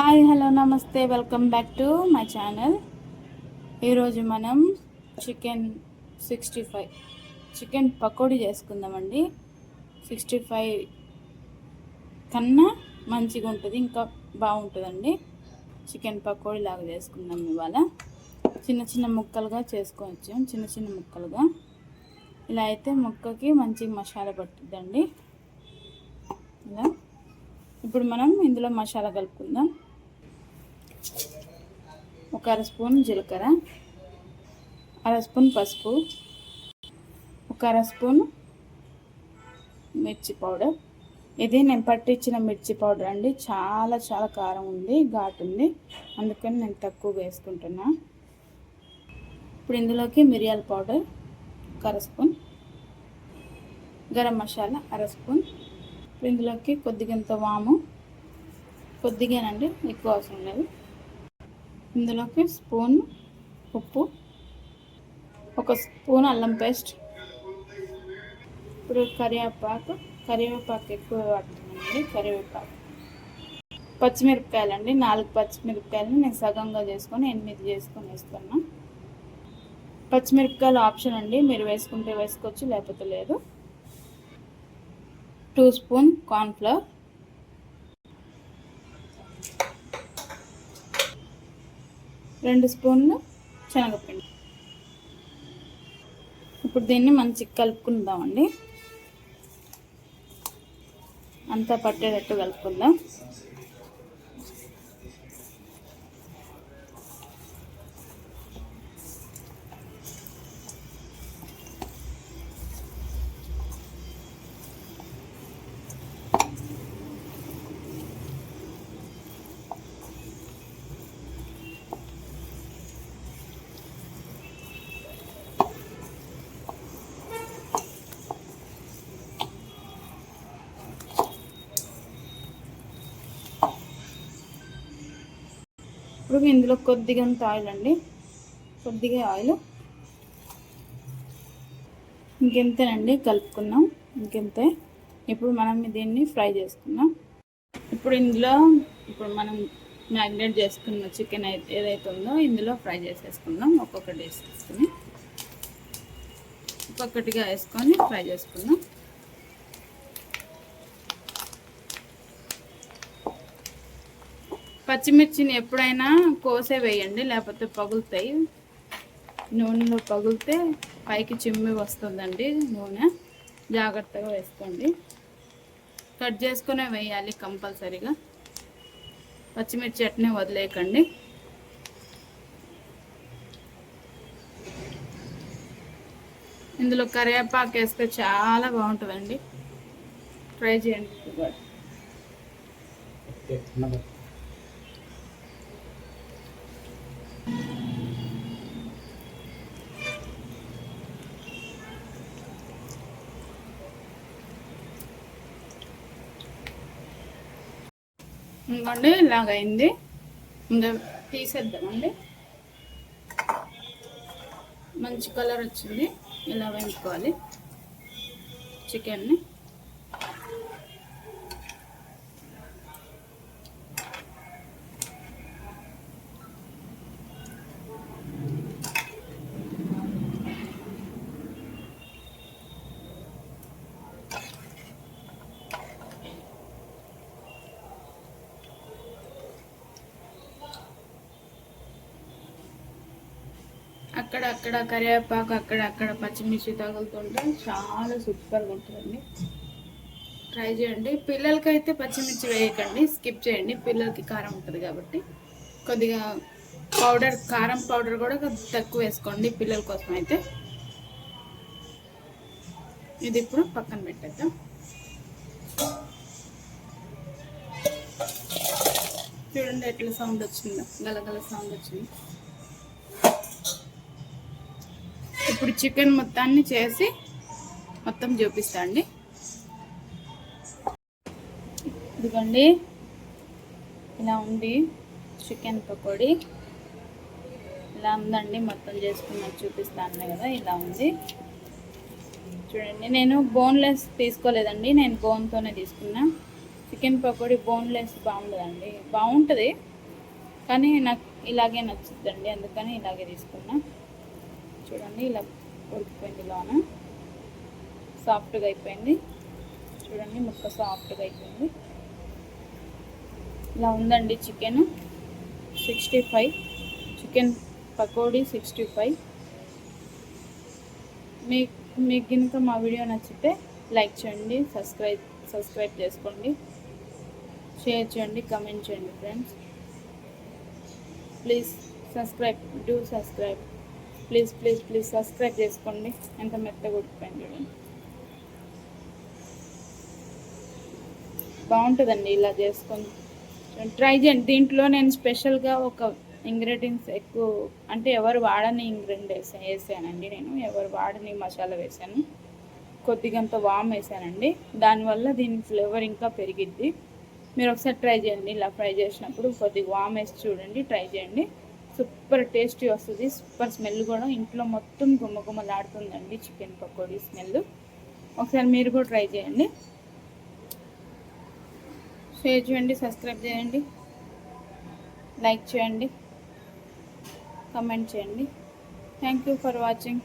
Hi hello నమస్తే welcome back to my channel. ఈరోజు మనం చికెన్ పకోడీ చేసుకుందామండి. 65 కన్నా మంచిగా ఉంటుంది, ఇంకా బాగుంటుందండి. చికెన్ పకోడీ లాగా చేసుకుందాం. ఇవాళ చిన్న చిన్న ముక్కలుగా చేసుకోవచ్చు. చిన్న చిన్న ముక్కలుగా ఇలా అయితే ముక్కకి మంచి మసాలా పట్టుద్దండి. ఇలా ఇప్పుడు మనం ఇందులో మసాలా కలుపుకుందాం. ఒక అర స్పూన్ జీలకర్ర, అర స్పూన్ పసుపు, ఒక అర స్పూన్ మిర్చి పౌడర్. ఇది నేను పట్టించిన మిర్చి పౌడర్ అండి. చాలా చాలా కారం ఉంది, ఘాటు ఉంది, అందుకని నేను తక్కువగా వేసుకుంటున్నా. ఇప్పుడు ఇందులోకి మిరియాల పౌడర్ ఒక అర స్పూన్, గరం మసాలా అర స్పూన్. ఇప్పుడు ఇందులోకి కొద్దిగంత వాము, కొద్దిగానండి, ఎక్కువ అవసరం లేదు. ఇందులోకి స్పూన్ ఉప్పు, ఒక స్పూన్ అల్లం పేస్ట్. ఇప్పుడు కరివేపాకు ఎక్కువ వాడుతున్నానండి. కరివేపాకు, పచ్చిమిరపకాయలు అండి, 4 పచ్చిమిరపకాయలు నేను సగంగా చేసుకొని 8 చేసుకొని వేసుకున్నా. పచ్చిమిరపకాయలు ఆప్షన్ అండి, మీరు వేసుకుంటే వేసుకోవచ్చు, లేకపోతే లేదు. 2 స్పూన్ కార్న్ఫ్లవర్, 2 స్పూన్లు శనగపిండి. ఇప్పుడు దీన్ని మంచిగా కలుపుకుందామండి. అంతా పట్టేటట్టు కలుపుకుందాం. ఇప్పుడు ఇందులో కొద్దిగంత ఆయిల్ అండి, కొద్దిగా ఆయిల్. ఇంకెంతేనండి, కలుపుకున్నాం, ఇంకెంతే. ఇప్పుడు మనం దీన్ని ఫ్రై చేసుకున్నాం. ఇప్పుడు మనం మ్యారినేట్ చేసుకున్న చికెన్ ఏదైతే ఉందో ఇందులో ఫ్రై చేసేసుకుందాం. ఒక్కొక్కటి వేసేసుకుని ఒక్కొక్కటిగా వేసుకొని ఫ్రై చేసుకుందాం. పచ్చిమిర్చిని ఎప్పుడైనా కోసే వేయండి, లేకపోతే పగులుతాయి. నూనెలో పగులితే పైకి చిమ్మి వస్తుందండి నూనె. జాగ్రత్తగా వేసుకోండి. కట్ చేసుకునే వేయాలి కంపల్సరీగా. పచ్చిమిర్చి అట్నే వదిలేయకండి. ఇందులో కరివేపాకు వేస్తే చాలా బాగుంటుందండి, ట్రై చేయండి. ఇంకోండి ఇలాగైంది, ఇంకా తీసేద్దామండి. మంచి కలర్ వచ్చింది. ఇలా వేయించుకోవాలి చికెన్ని. అక్కడక్కడ కరివేపాకు, అక్కడక్కడ పచ్చిమిర్చి తగులుతుంటే చాలా సూపర్గా ఉంటుందండి. ట్రై చేయండి. పిల్లలకైతే పచ్చిమిర్చి వేయకండి, స్కిప్ చేయండి. పిల్లలకి కారం ఉంటుంది కాబట్టి కొద్దిగా కారం పౌడర్ కూడా తక్కువ వేసుకోండి పిల్లల కోసం అయితే. ఇది ఇప్పుడు పక్కన పెట్టేద్దాం. చూడండి ఎట్లా సౌండ్ వచ్చిందో, గలగల సౌండ్ వచ్చింది. ఇప్పుడు చికెన్ మొత్తాన్ని చేసి మొత్తం చూపిస్తా అండి. ఇదిగోండి ఇలా ఉంది చికెన్ పకోడీ. ఇలా ఉందండి, మొత్తం చేసుకున్నది చూపిస్తాను కదా, ఇలా ఉంది చూడండి. నేను బోన్లెస్ తీసుకోలేదండి, నేను బోన్తోనే తీసుకున్నా. చికెన్ పకోడీ బోన్లెస్ బాగుండదండి, బాగుంటుంది కానీ నాకు ఇలాగే నచ్చుద్దండి, అందుకని ఇలాగే తీసుకున్నా. చూడండి ఇలా ఉడికిపోయింది, లోన సాఫ్ట్గా అయిపోయింది. చూడండి ముక్క సాఫ్ట్గా అయిపోయింది. ఇలా ఉందండి చికెన్ 65, చికెన్ పకోడీ 65. మీకు కనుక మా వీడియో నచ్చితే లైక్ చేయండి, సబ్స్క్రైబ్ చేసుకోండి, షేర్ చేయండి, కమెంట్ చేయండి friends. Please subscribe please subscribe చేసుకోండి. ఎంత మెత్తగా ఉడికిపోయింది చూడండి. బాగుంటుందండి ఇలా చేసుకొని ట్రై చేయండి. దీంట్లో నేను స్పెషల్గా ఒక ఇంగ్రీడియంట్స్ ఎక్కువ, అంటే ఎవరు వాడని ఇంగ్రీడియంట్స్ వేసానండి. నేను ఎవరు వాడని మసాలా వేసాను, కొద్దిగంత వామ్ వేసానండి. దానివల్ల దీని ఫ్లేవర్ ఇంకా పెరిగిద్ది. మీరు ఒకసారి ట్రై చేయండి. ఇలా ఫ్రై చేసినప్పుడు కొద్దిగా వామ్ వేసి చూడండి, ట్రై చేయండి. సూపర్ టేస్టీ వస్తుంది, సూపర్ స్మెల్ కూడా. ఇంట్లో మొత్తం గుమ్మగుమ్మలాడుతుందండి చికెన్ పకోడీ స్మెల్. ఒకసారి మీరు కూడా ట్రై చేయండి. షేర్ చేయండి, సబ్స్క్రైబ్ చేయండి, లైక్ చేయండి, కమెంట్ చేయండి. Thank you for watching.